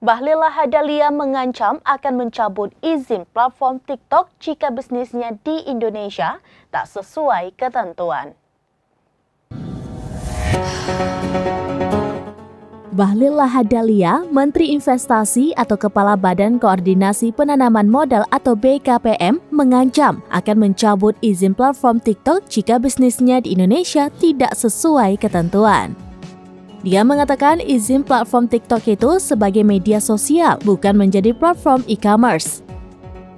Bahlil Lahadalia mengancam akan mencabut izin platform TikTok jika bisnisnya di Indonesia tak sesuai ketentuan. Bahlil Lahadalia, Menteri Investasi atau Kepala Badan Koordinasi Penanaman Modal atau BKPM, mengancam akan mencabut izin platform TikTok jika bisnisnya di Indonesia tidak sesuai ketentuan. Dia mengatakan izin platform TikTok itu sebagai media sosial, bukan menjadi platform e-commerce.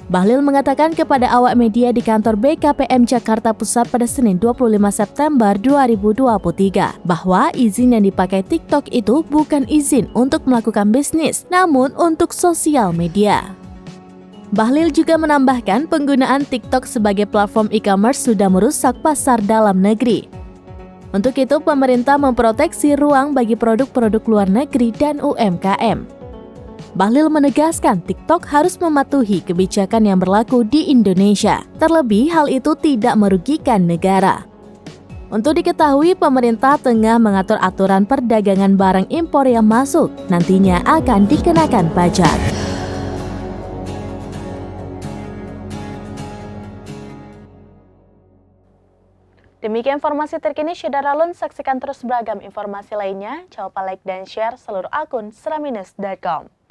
Bahlil mengatakan kepada awak media di kantor BKPM Jakarta Pusat pada Senin 25 September 2023 bahwa izin yang dipakai TikTok itu bukan izin untuk melakukan bisnis, namun untuk sosial media. Bahlil juga menambahkan penggunaan TikTok sebagai platform e-commerce sudah merusak pasar dalam negeri. Untuk itu, pemerintah memproteksi ruang bagi produk-produk luar negeri dan UMKM. Bahlil menegaskan TikTok harus mematuhi kebijakan yang berlaku di Indonesia. Terlebih, hal itu tidak merugikan negara. Untuk diketahui, pemerintah tengah mengatur aturan perdagangan barang impor yang masuk. Nantinya akan dikenakan pajak. Demikian informasi terkini Syederalun, saksikan terus beragam informasi lainnya. Jangan lupa like dan share seluruh akun seraminus.com.